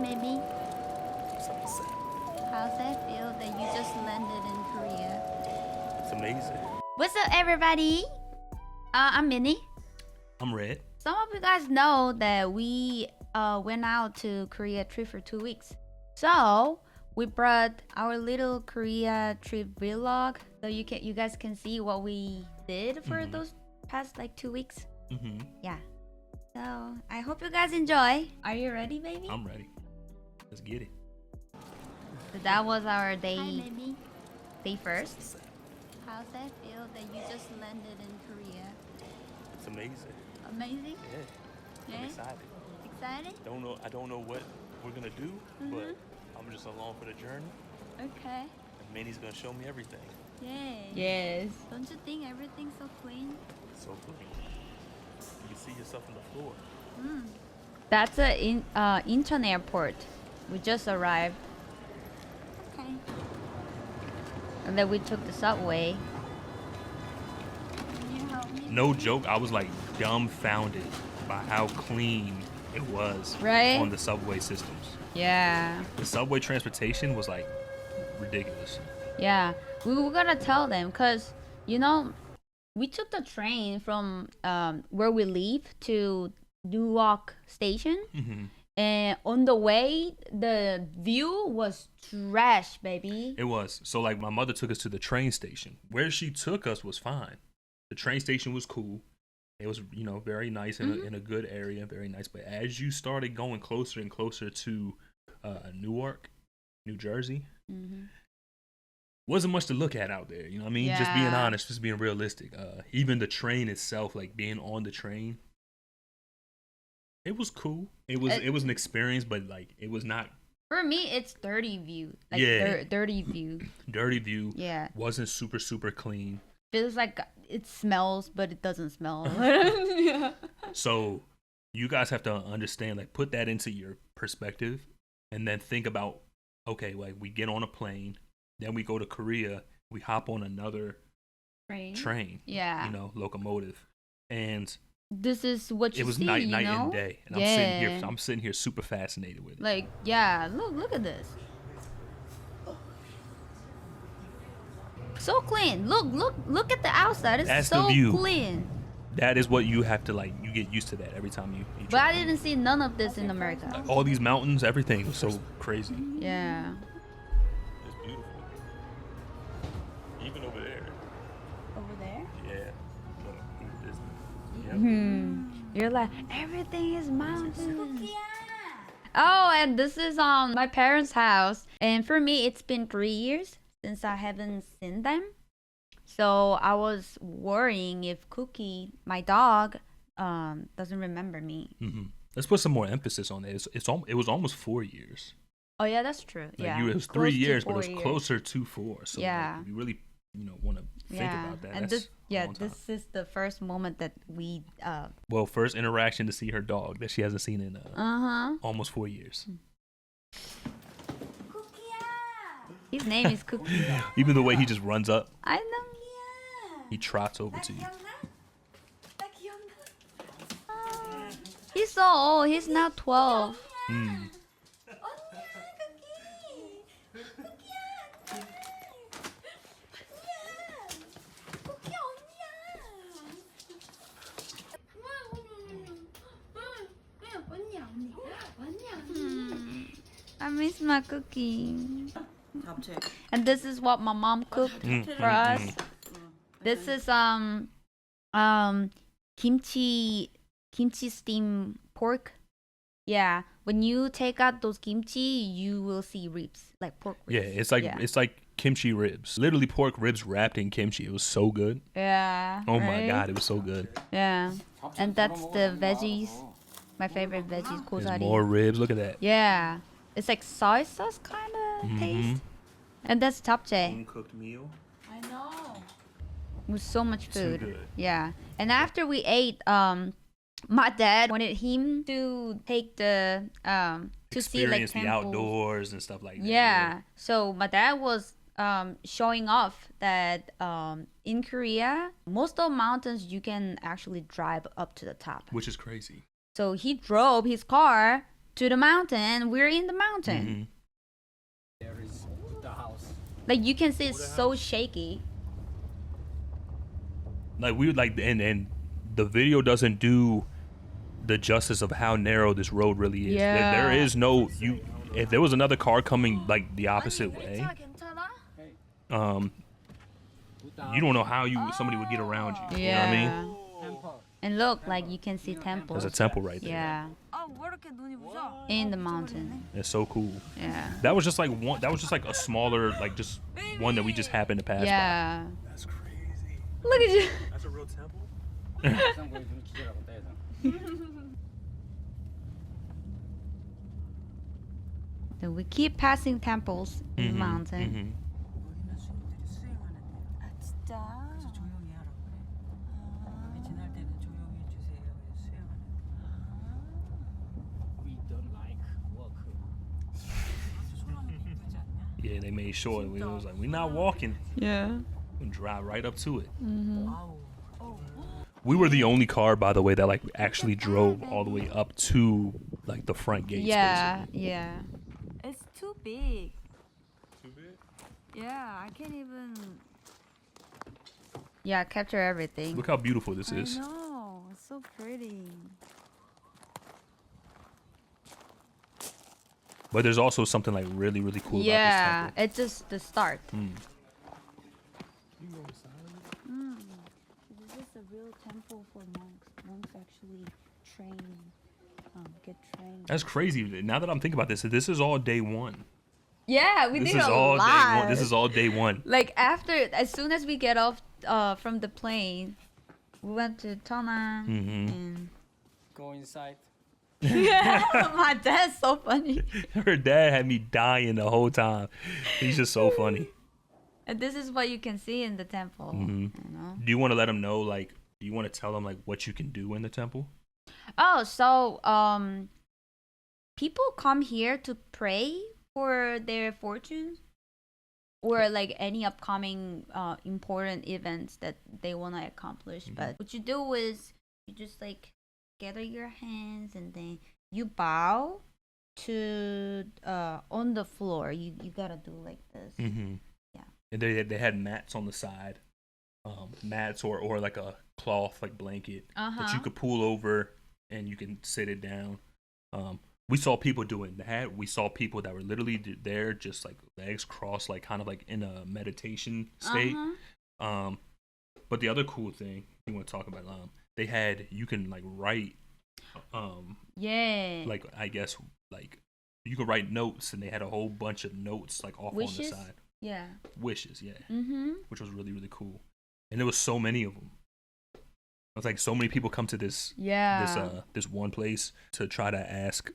baby. How's that feel that you just landed in Korea? It's amazing. What's up, everybody? I'm Minnie. I'm Red. Some of you guys know that we went out to Korea trip for 2 weeks. So we brought our little Korea trip vlog, so you guys can see what we did for those past like 2 weeks. Yeah. So I hope you guys enjoy. Are you ready, baby? I'm ready. Let's get it. So that was our day. Hi, baby. Day first. How's that feel that you just landed in Korea? It's amazing. Amazing. Yeah. Yeah. I'm excited. Excited? I don't know what we're gonna do, but I'm just along for the journey. Okay. And Minnie's gonna show me everything. Yay. Yes. Don't you think everything's so clean? So clean. You can see yourself on the floor. That's a Incheon airport. We just arrived, Okay. and then we took the subway. Can you help me? No joke, I was like dumbfounded by how clean it was Right? on the subway systems. Yeah. The subway transportation was like ridiculous. Yeah. We were gonna tell them because we took the train from where we live to Newark Station. And on the way, the view was trash, baby. It was. So like my mother took us to the train station. Where she took us was fine. The train station was cool. It was, very nice in a good area, very nice. But as you started going closer and closer to Newark, New Jersey, wasn't much to look at out there. You know what I mean? Just being Yeah. honest, just being realistic. Even the train itself, like being on the train, it was cool. It was an experience, but like it was not. For me, it's dirty view. Like Yeah. dirty view. Dirty view. Yeah. Wasn't super clean. Feels like it smells, but it doesn't smell. Yeah. So you guys have to understand, like, put that into your perspective, and then think about, okay, like we get on a plane, then we go to Korea, we hop on another train, Yeah. locomotive, and This is what you it was see, night you know? and day, and Yeah. I'm sitting here super fascinated with it. Like, yeah, look at this. So clean. Look at the outside. It's That's so the view. clean. That is what you have to like. You get used to that every time you But I travel. didn't see none of this in America. All these mountains, everything was so crazy. Yeah. It's beautiful. Even over there. Over there? Yeah. Look, in the distance. Yep. You're like, everything is mountains. Yeah. Oh, and this is my parents' house. And for me, it's been 3 years since I haven't seen them. So I was worrying if Cookie, my dog, doesn't remember me. Let's put some more emphasis on it. It was almost 4 years. Oh yeah, that's true. Like Yeah, it was close 3 to years, but it 4 was years. closer to 4. So Yeah. like, you really, want to think about that. And That's this, a long time. this is the first moment that we Well, first interaction to see her dog that she hasn't seen in almost 4 years. His name is Cookie. Even the way he just runs up, I know. he trots over to you. He's so old. He's now 12. I miss my Cookie. And this is what my mom cooked for us. This is kimchi steamed pork. Yeah, when you take out those kimchi, you will see ribs, like pork Yeah, ribs. it's like kimchi ribs, literally pork ribs wrapped in kimchi. It was so good. Yeah. Oh my right? god, it was so good. Yeah, and that's the veggies. My favorite veggies, There's kozari. more ribs. Look at that. Yeah, it's like soy sauce kind of taste. And that's japchae Cooked meal. I know. with so much Too food. good. Yeah, and after we ate, my dad wanted him to take the to see like Experience the temples. outdoors and stuff like that. Yeah. So my dad was showing off that in Korea, most of the mountains you can actually drive up to the top. Which is crazy. So he drove his car to the mountain. We're in the mountain. There is the house. Like you can see, it's so shaky. Like we would like, and the video doesn't do the justice of how narrow this road really is. Yeah. There is no you. If there was another car coming like the opposite way, you don't know how somebody would get around you. You know what I mean? Temple. And look, like you can see temples. There's a temple right there. Yeah. In the mountain. It's so cool. Yeah. That was just like one. That was just like a smaller, like just one that we just happened to pass by. Yeah. That's crazy. Look at you. That's a real temple. So we keep passing temples in the mountain. We don't like walk. Yeah, they made sure we was like, we're not walking. Yeah. We drive right up to it. We were the only car, by the way, that like actually drove all the way up to like the front gates. Yeah. basically. Yeah. It's too big. Too big? Yeah, I can't even. Yeah. Capture everything. Look how beautiful this I is. know. It's so pretty. But there's also something like really, really cool Yeah. about this It's just the start. temple. This is a real temple for monks. Monks actually get trained. That's crazy. Now that I'm thinking about this is all day one. Yeah, we This did is a all lot. day one. This is all day one. Like as soon as we get off from the plane, we went to Tona and Go inside. my dad's so funny. Her dad had me dying the whole time. He's just so funny. And this is what you can see in the temple. You know? Do you want to let them know, like, do you want to tell them, like, what you can do in the temple? Oh, so people come here to pray for their fortunes or like any upcoming important events that they want to accomplish. But what you do is you just like gather your hands and then you bow to on the floor. You gotta do like this. Yeah. And they had mats on the side, mats or like a cloth like blanket that you could pull over and you can sit it down. We saw people doing that. We saw people that were literally there just like legs crossed, like kind of like in a meditation state. But the other cool thing you want to talk about, they had, you can like write, Yeah. like I guess like you could write notes, and they had a whole bunch of notes like off Wishes? on the side. Yeah. Wishes, yeah. Mm-hmm. Which was really, really cool. And there was so many of them. It was like so many people come to this this one place to try to ask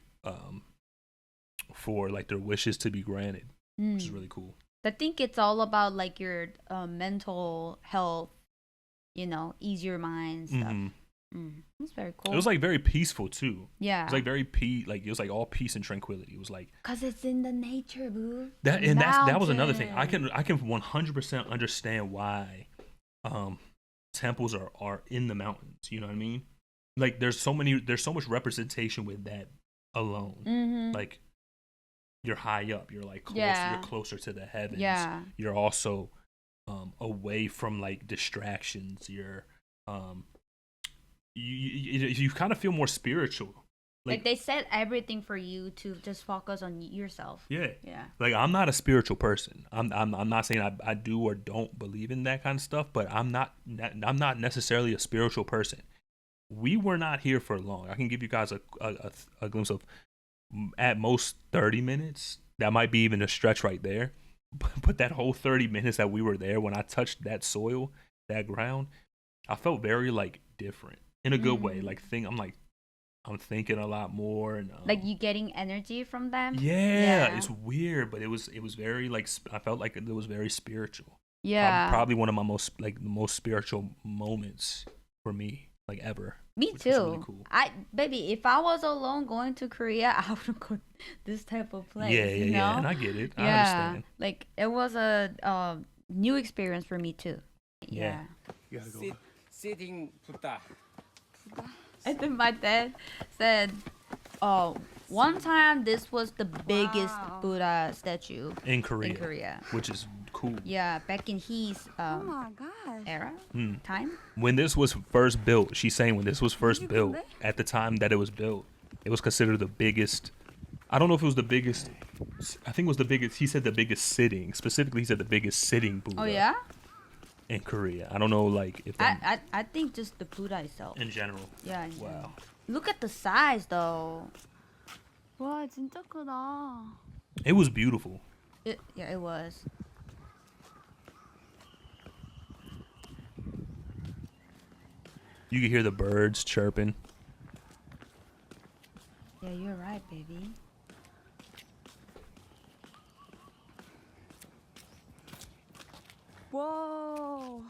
for like their wishes to be granted, which is really cool. I think it's all about like your mental health, you know, ease your mind stuff. It's very cool. It was like very peaceful too. Yeah. It was like very it was like all peace and tranquility. It was like, cause it's in the nature, boo. that was another thing. I can 100% understand why temples are in the mountains. You know what I mean? Like there's so much representation with that alone. Like you're high up, you're like closer, you're closer to the heavens. Yeah. You're also away from like distractions. You're you kind of feel more spiritual. Like they set everything for you to just focus on yourself. Yeah. Yeah. Like I'm not a spiritual person. I'm not saying I do or don't believe in that kind of stuff, but I'm not necessarily a spiritual person. We were not here for long. I can give you guys a glimpse of at most 30 minutes. That might be even a stretch right there. But that whole 30 minutes that we were there, when I touched that soil, that ground, I felt very like different in a good way. Like I'm thinking a lot more, and like you getting energy from them. Yeah, it's weird, but it was very like I felt like it was very spiritual. Yeah, probably one of my most spiritual moments for me, like ever. Me which too. was really cool. Baby, if I was alone going to Korea, I would go this type of place. Yeah, you know? and I get it. I Yeah, understand. like it was a new experience for me too. Yeah. You gotta go. Sitting Buddha. And then my dad said, "Oh, One time, this was the biggest Buddha statue in Korea. in Korea. Which is cool. Yeah, back in his Oh my gosh. era, time. When this was first built, she's saying when this was first built, at the time that it was built, it was considered the biggest. I don't know if it was the biggest. I think it was the biggest. He said the biggest sitting. Specifically, he said the biggest sitting Buddha. Oh yeah. In Korea, I don't know, like if I think just the Buddha itself. in general. Yeah. Wow. Look at the size though. 와 진짜 크다. It was beautiful. It was. You could hear the birds chirping. Yeah, you're right, baby. Whoa.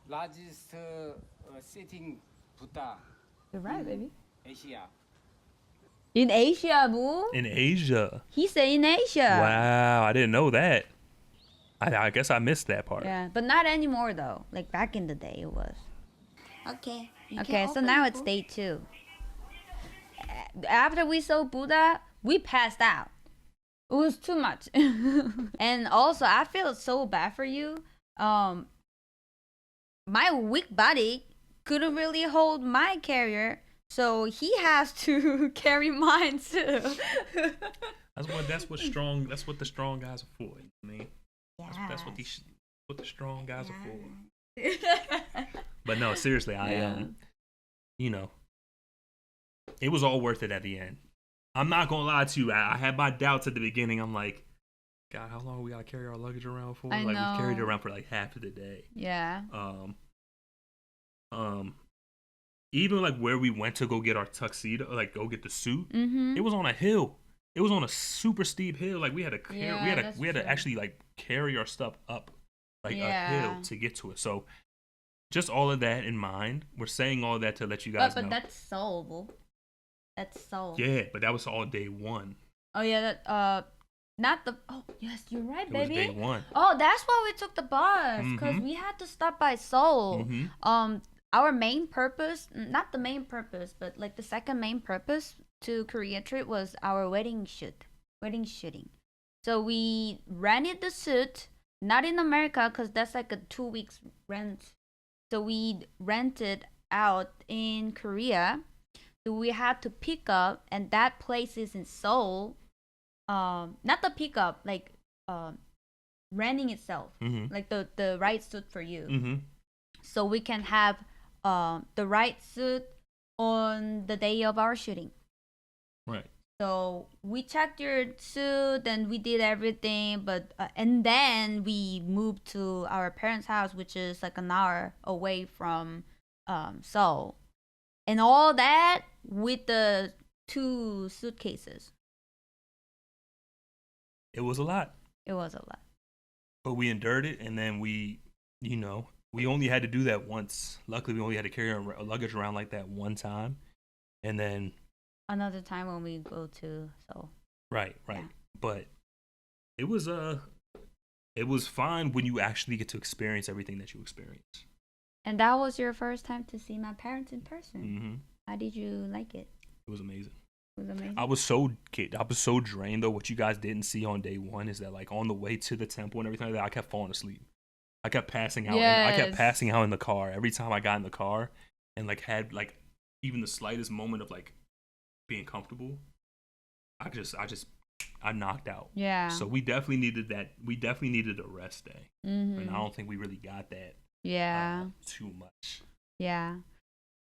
largest sitting Buddha You're right, baby. Asia. In Asia, boo. In Asia. He said in Asia. Wow, I didn't know that. I guess I missed that part. Yeah, but not anymore though. Like back in the day, it was. Okay. Okay, so now it's day 2. After we saw Buddha, we passed out. It was too much. And also, I feel so bad for you. My weak body couldn't really hold my carrier, so he has to carry mine too. That's what the strong guys are for. I mean, that's what the strong guys are for. But no, seriously, you know, it was all worth it at the end. I'm not gonna lie to you. I had my doubts at the beginning. I'm like, God, how long we gotta carry our luggage around for? I like know. we carried it around for like half of the day. Yeah. Even like where we went to go get our tuxedo, like go get the suit, Mm-hmm. it was on a hill. It was on a super steep hill. Like we had to Yeah, we had to actually like carry our stuff up like a hill to get to it. So just all of that in mind, we're saying all of that to let you guys know. But that's Seoul. That's Seoul. Yeah, but that was all day 1. Oh yeah, that not the. Oh yes, you're right, It baby. was day 1. Oh, that's why we took the bus because Mhm. we had to stop by Seoul. Mhm. Our main purpose, not the main purpose, but like the second main purpose to Korea trip was our wedding shooting. So we rented the suit, not in America because that's like a 2 weeks rent. So we rented out in Korea. So we had to pick up, and that place is in Seoul. Not the pickup, like renting itself, Mhm. like the right suit for you. Mhm. So we can have the right suit on the day of our shooting. Right. So we checked your suit and we did everything, but and then we moved to our parents' house, which is like an hour away from Seoul, and all that with the 2 suitcases. It was a lot, It was a lot. but we endured it, and then we only had to do that once. Luckily, we only had to carry our luggage around like that one time, and then Another time when we go to Seoul. right. Yeah. But it was fine when you actually get to experience everything that you experience. And that was your first time to see my parents in person. Mm-hmm. How did you like it? It was amazing. It was amazing. I was so drained though. What you guys didn't see on day 1 is that like on the way to the temple and everything like that, I kept falling asleep. I kept passing out. I kept Yes. passing out in the car every time I got in the car, and like had like even the slightest moment of like being comfortable. I knocked out. Yeah. So we definitely needed that. We definitely needed a rest day, and I Mm-hmm. don't think we really got that. Yeah. Too much. Yeah.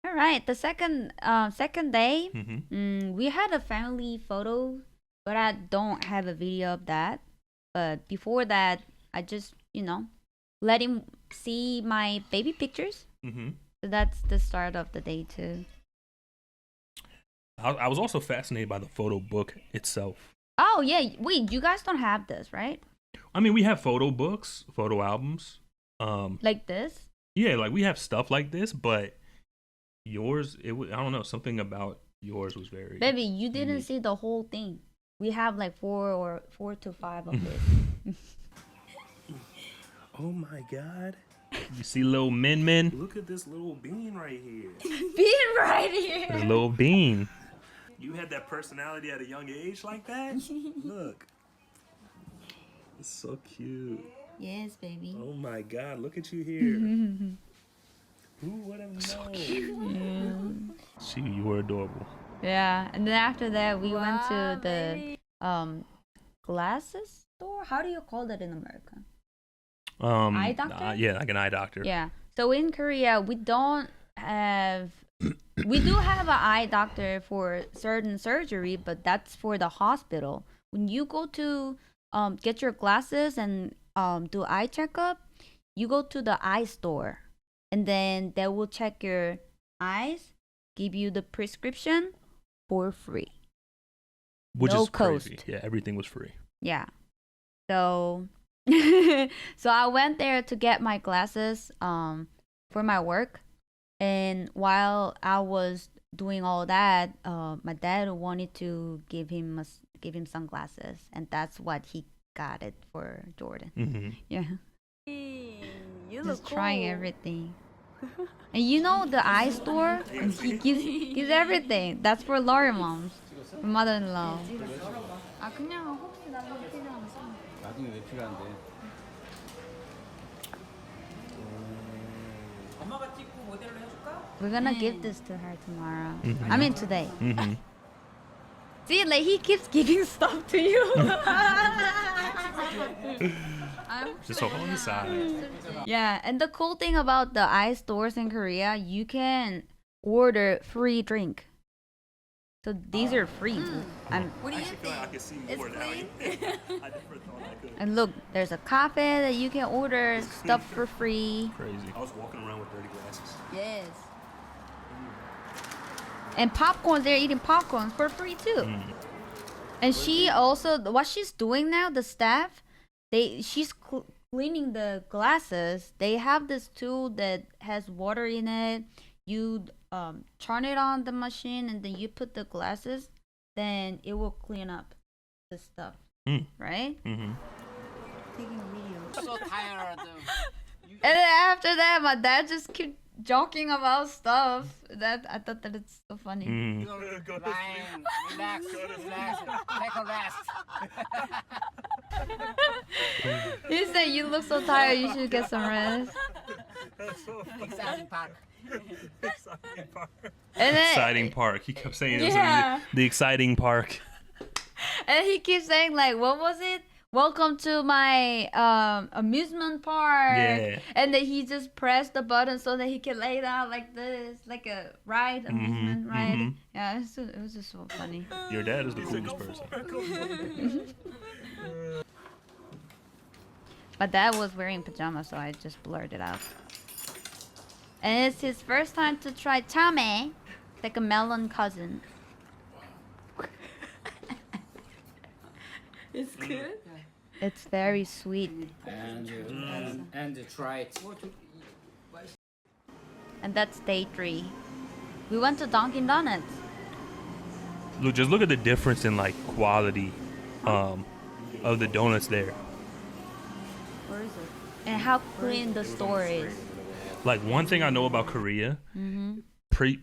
All right. The second day, Mm-hmm. we had a family photo, but I don't have a video of that. But before that, I just let him see my baby pictures. Mm-hmm. So that's the start of the day too. I was also fascinated by the photo book itself. Oh yeah. Wait, you guys don't have this, right? I mean, we have photo books, photo albums. Like this? Yeah, like we have stuff like this, but yours, I don't know, something about yours was very. Baby, you didn't unique. see the whole thing. We have like 4 to 5 of it. Oh my God. You see little Min? Look at this little bean right here. Bean right here. This little bean. You had that personality at a young age like that? Look. It's so cute. Yes, baby. Oh my God, look at you here. Who would have known? So cute. Yeah. You were adorable. Yeah, and then after that, we went to the glasses store. How do you call that in America? Eye doctor? Yeah, like an eye doctor. Yeah. So in Korea, we don't have. We do have an eye doctor for certain surgery, but that's for the hospital. When you go to get your glasses and do eye checkup, you go to the eye store, and then they will check your eyes, give you the prescription for free. Which no is crazy. cost. Yeah, everything was free. Yeah. So so I went there to get my glasses for my work, and while I was doing all that, my dad wanted to give him sunglasses, and that's what he got it for Jordan. Mm-hmm. Yeah. You Just look trying cool. everything. And you know the eye store, and he gives everything. That's for lawyer moms, for mother-in-law. 아 그냥 혹시 나중에 필요하면 사. 나중에 왜 필요한데? We're gonna give this to her tomorrow. I mean today. Mm-hmm. See, like he keeps giving stuff to you. Just hold on the side. Yeah, and the cool thing about the eye stores in Korea, you can order free drink. So these are free. And What do you Actually, I feel like I can see more now. I never thought I could. and look, there's a cafe that you can order stuff for free. Crazy. I was walking around with dirty glasses. Yes. And popcorn, they're eating popcorn for free too. And she also, what she's doing now, the staff, she's cleaning the glasses. They have this tool that has water in it. You turn it on the machine, and then you put the glasses, then it will clean up the stuff, right? Mm-hmm. Taking a video. So tired. And then after that, my dad just kept joking about stuff. That I thought that it's so funny. Mm. Ryan, relax, take a rest. He said, "You look so tired. You should get some rest." Exciting part. And then, Exciting park. He kept saying it was Yeah. the exciting park. and he keeps saying like, "What was it? Welcome to my amusement park." Yeah. And then he just pressed the button so that he can lay down like this, like a ride, amusement ride. mhm. Yeah, it was just so funny. Your dad is the coolest person. My dad was wearing pajamas, so I just blurred it out. And it's his first time to try chame, like a melon cousin. It's good. It's very sweet. And try it. And that's day 3. We went to Dunkin' Donuts. Look, just look at the difference in like quality of the donuts there. Where is it? And how clean the store is. Like one thing I know about Korea,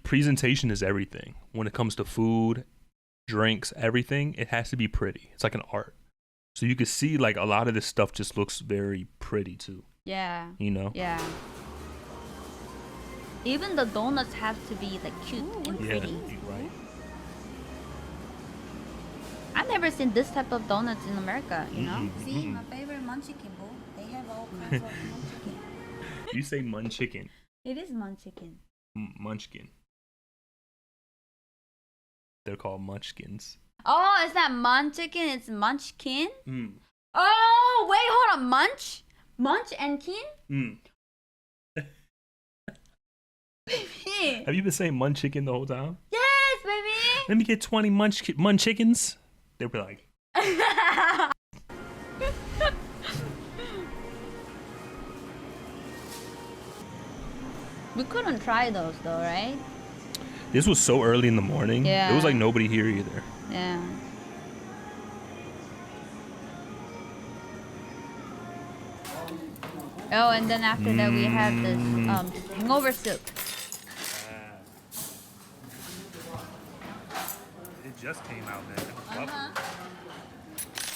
presentation is everything. When it comes to food, drinks, everything, it has to be pretty. It's like an art. So you can see like a lot of this stuff just looks very pretty too. Yeah. You know? Yeah. Even the donuts have to be like cute and Yeah. pretty. Right. I've never seen this type of donuts in America, you know? See, my favorite munchkin bowl. They have all kinds of munchkin. You say munchicken. It is munchkin. Munchkin. They're called munchkins. Oh, it's not munchkin, it's munchkin? Mm. Oh, wait, hold on. Munch? Munch and kin? Mm. Baby. Have you been saying munchicken the whole time? Yes, baby. Let me get 20 munchickens. They'll be like, We couldn't try those though, right? this was so early in the morning. Yeah. There was like nobody here either. Yeah. Oh, and then after that we had this hangover soup. It just came out, man.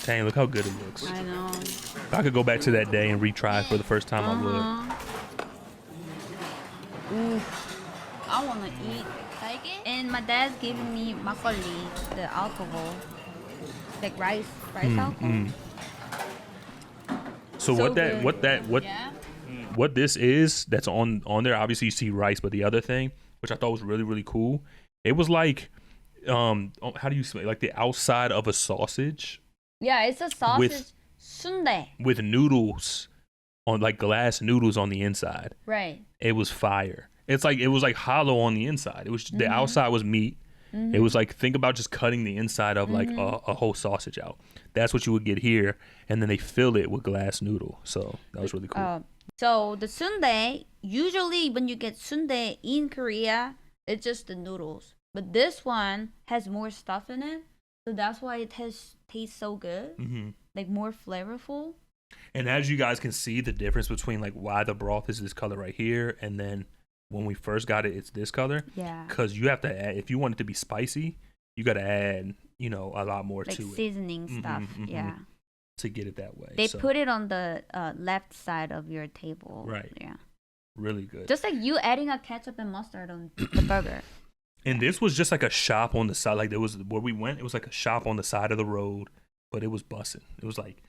Dang, look how good it looks. I know. If I could go back to that day and retry it for the first time, I would. I wanna eat. Like it? And my dad's giving me makgeolli, the alcohol, like rice alcohol. So, So Yeah. what this is that's on there? Obviously, you see rice, but the other thing, which I thought was really really cool, it was like, how do you say, like the outside of a sausage Yeah, it's a sausage With- sundae. with noodles on, like glass noodles on the inside. Right. It was fire. It was like hollow on the inside. It was the outside was meat. It was like, think about just cutting the inside of like a whole sausage out. That's what you would get here, and then they fill it with glass noodle. So that was really cool. So the sundae, usually when you get sundae in Korea, it's just the noodles. But this one has more stuff in it, so that's why it tastes so good, like more flavorful. And as you guys can see, the difference between like why the broth is this color right here, and then when we first got it, it's this color. Yeah. Because you have to add, if you want it to be spicy, you got to add, a lot more Like to it seasoning stuff. Yeah. to get it that way. They So, put it on the left side of your table. Right. Yeah. really good. Just like you adding a ketchup and mustard on the burger. And this was just like a shop on the side. Like there was where we went, it was like a shop on the side of the road, but it was bussing. It was like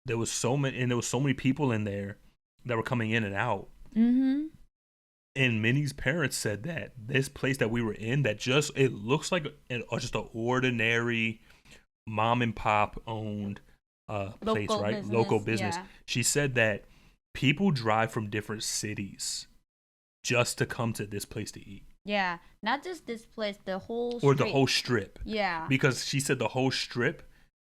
there was so many people in there that were coming in and out. Mm-hmm. And Minnie's parents said that this place that we were in, that just it looks like just an ordinary mom and pop owned place, Local right? business, Local business. yeah. She said that people drive from different cities just to come to this place to eat, Yeah. Not just this place, the whole or the street. whole strip. Yeah. Because she said the whole strip,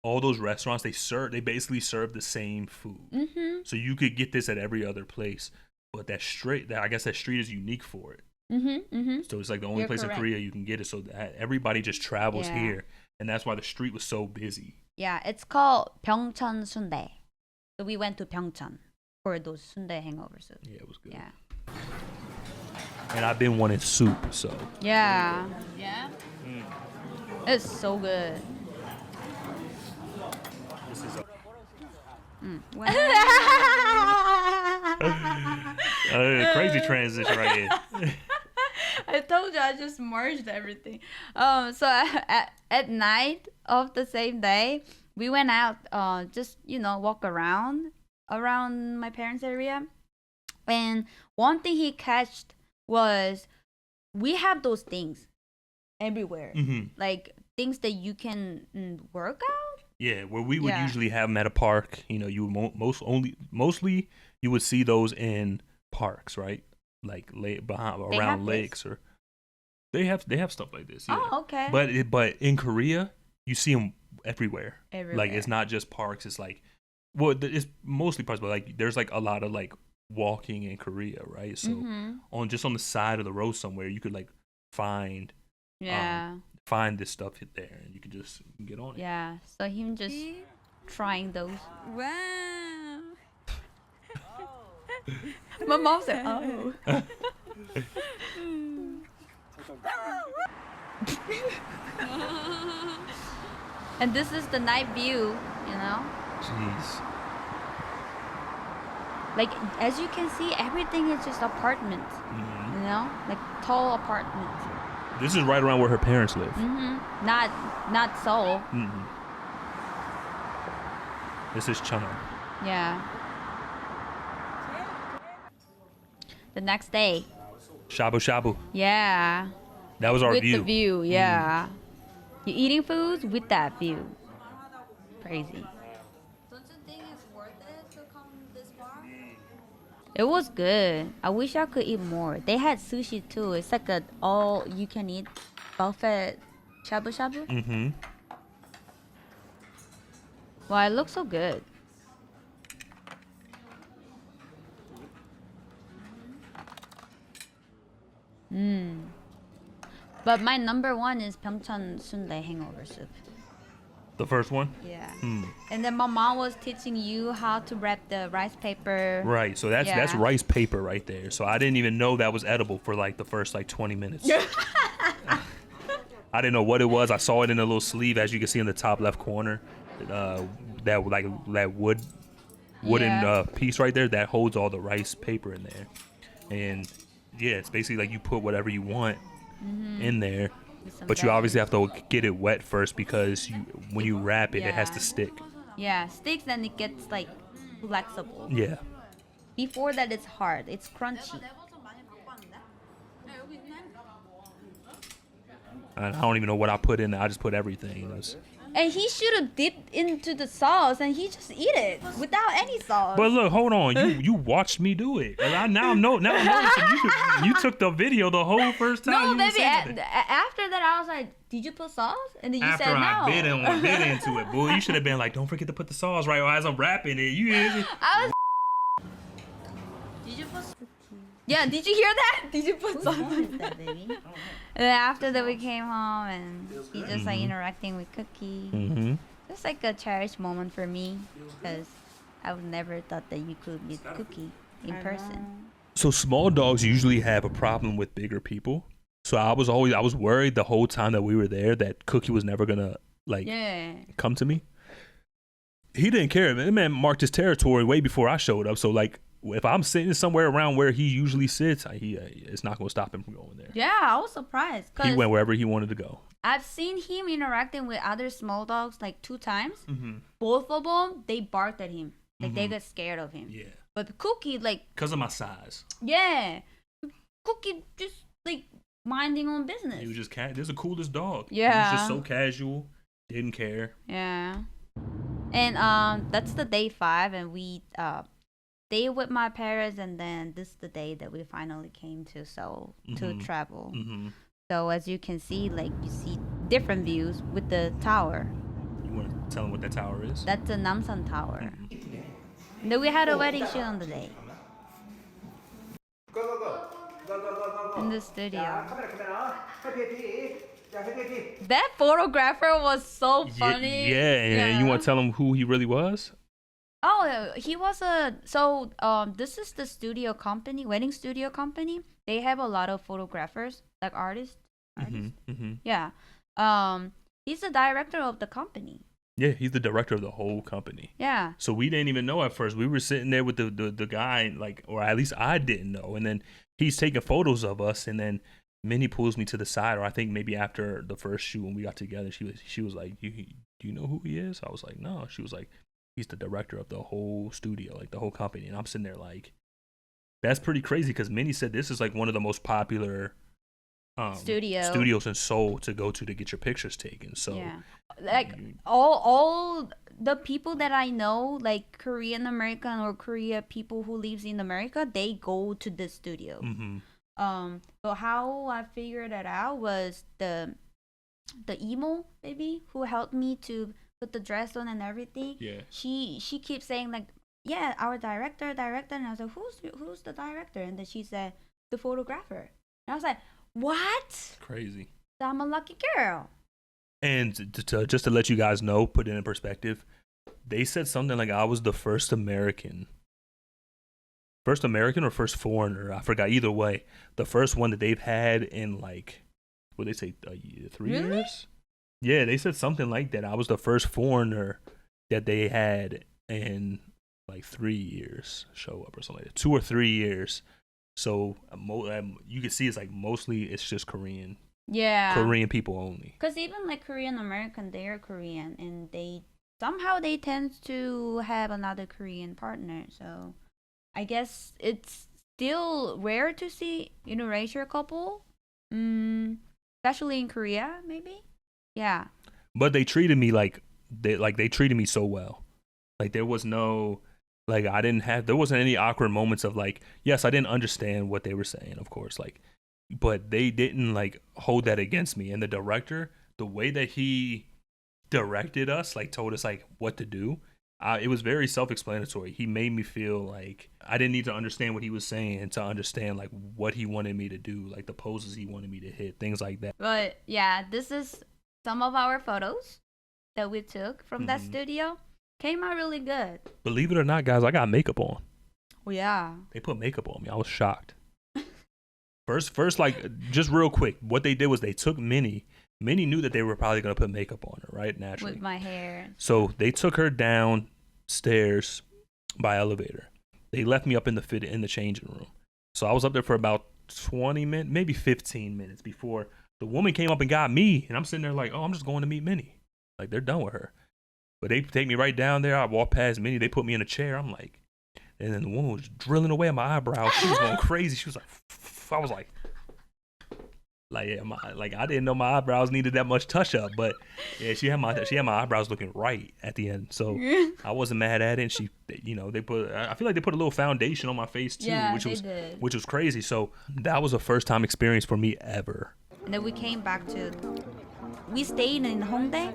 all those restaurants, they basically serve the same food. Mm-hmm. So you could get this at every other place, but I guess that street is unique for it. Mm-hmm. Mm-hmm. So it's like the only You're place correct. in Korea you can get it. So that everybody just travels Yeah. here, and that's why the street was so busy. Yeah, it's called Pyeongchon sundae. So we went to Pyeongchon for those sundae hangover soup. Yeah, it was good. Yeah. And I've been wanting soup, so Yeah. Yeah. It's so good. this is a crazy transition right here. I told you I just merged everything. So at night of the same day, we went out just walk around my parents' area, and one thing he catched was we have those things everywhere, like things that you can work out. Yeah, where we would Yeah. usually have them at a park. You would mostly you would see those in parks, right? Like have around this? lakes, or they have stuff like this. Yeah. Oh, okay. But in Korea, you see them everywhere. Everywhere. Like it's not just parks. It's like, well, it's mostly parks, but like there's like a lot of like walking in Korea, right? So on the side of the road somewhere, you could like find yeah. this stuff there, and you can just get on it. Yeah. So him just trying those. Wow. My mom said, "Oh." And this is the night view, Jeez. Like as you can see, everything is just apartments. Like tall apartments. This is right around where her parents live. Not Seoul. This is Cheonan. Yeah. The next day. Shabu shabu. Yeah. That was our With view. the view, yeah. You're eating foods with that view. Crazy. Don't you think it's worth it to come this far? It was good. I wish I could eat more. They had sushi too. It's like a all you can eat buffet shabu shabu. Mm-hmm. Wow, it looks so good. But my number one is Pyeongchon sundae hangover soup. The first one? Yeah. Hmm. And then my mom was teaching you how to wrap the rice paper. Right. So that's rice paper right there. So I didn't even know that was edible for like the first like 20 minutes. I didn't know what it was. I saw it in a little sleeve, as you can see in the top left corner. That wooden piece right there that holds all the rice paper in there. And yeah, it's basically like you put whatever you want in there, but you obviously have to get it wet first because when you wrap it, it has to stick. Yeah, sticks and it gets like flexible. Yeah. Before that, it's hard. It's crunchy. And I don't even know what I put in there. I just put everything. And he should have dipped into the sauce and he just eat it without any sauce. But look, hold on. You watched me do it. And now I'm noticing you took the video the whole first time. No, baby. After that, I was like, "Did you put sauce?" And then you said no. After I bit into it, boy, you should have been like, "Don't forget to put the sauce right." Or as I'm wrapping it, I was. Did you put? Yeah, did you hear that? Did you put sauce? That, baby? And then after that, we came home and he just like interacting with Cookie. Mm-hmm. It's like a cherished moment for me because I would never thought that you could meet Cookie in person. So small dogs usually have a problem with bigger people. So I was worried the whole time that we were there that Cookie was never gonna come to me. He didn't care. The man marked his territory way before I showed up. So like, if I'm sitting somewhere around where he usually sits, it's not going to stop him from going there. Yeah, I was surprised. He went wherever he wanted to go. I've seen him interacting with other small dogs like 2 times. Mm-hmm. Both of them, they barked at him. Like they got scared of him. Yeah. But Cookie, like... Because of my size. Yeah. Cookie just like minding on business. He was just this is the coolest dog. Yeah. He was just so casual. Didn't care. Yeah. And that's the day 5 and we... stay with my parents, and then this is the day that we finally came to Seoul to travel. Mm-hmm. So as you can see, like you see different views with the tower. You want to tell them what that tower is? That's the Namsan Tower. And then we had a wedding shoot on the day. In the studio. That photographer was so funny. Yeah, and you want to tell them who he really was? Oh, he was this is the studio company, wedding studio company. They have a lot of photographers, like artists. Yeah. He's the director of the company. Yeah, he's the director of the whole company. Yeah. So we didn't even know at first. We were sitting there with the guy, like, or at least I didn't know. And then he's taking photos of us, and then Minnie pulls me to the side, or I think maybe after the first shoot when we got together, she was like, do you know who he is? I was like, no. She was like, he's the director of the whole studio, like the whole company. And I'm sitting there like, that's pretty crazy, because Minnie said this is like one of the most popular studios in Seoul to go to get your pictures taken. So yeah, like all the people that I know, like Korean American or Korea people who lives in America, they go to this studio. So how I figured that out was the emo baby who helped me to put the dress on and everything. Yeah. She keeps saying like, yeah, our director, and I was like, who's the director? And then she said, the photographer. And I was like, what? Crazy. So I'm a lucky girl. And just to let you guys know, put it in perspective, they said something like I was the first American or first foreigner, I forgot, either way, the first one that they've had in like, what they say, 3 years? Yeah, they said something like that. I was the first foreigner that they had in like 3 years show up or something like that. 2 or 3 years. So you can see it's like mostly it's just Korean. Yeah. Korean people only. Because even like Korean American, they are Korean, and they tend to have another Korean partner. So I guess it's still rare to see interracial couple, especially in Korea, maybe. Yeah. But they treated me like they treated me so well. Like there was no, like there wasn't any awkward moments of like, yes, I didn't understand what they were saying, of course, like, but they didn't like hold that against me. And the director, the way that he directed us, like told us like what to do, it was very self-explanatory. He made me feel like I didn't need to understand what he was saying to understand like what he wanted me to do, like the poses he wanted me to hit, things like that. But yeah, this is some of our photos that we took from that studio came out really good. Believe it or not, guys, I got makeup on. Oh, yeah. They put makeup on me. I was shocked. First, like, just real quick, what they did was they took Minnie. Minnie knew that they were probably going to put makeup on her, right? Naturally. With my hair. So they took her downstairs by elevator. They left me up in the changing room. So I was up there for about 20 minutes, maybe 15 minutes before the woman came up and got me. And I'm sitting there like, oh, I'm just going to meet Minnie. Like, they're done with her. But they take me right down there. I walk past Minnie. They put me in a chair. I'm like, and then the woman was drilling away at my eyebrows. She was going crazy. She was like, I was like, yeah, I didn't know my eyebrows needed that much touch up, but yeah, she had my eyebrows looking right at the end, so I wasn't mad at it. And I feel like they put a little foundation on my face too, which was crazy. So that was a first time experience for me ever. And then we stayed in Hongdae,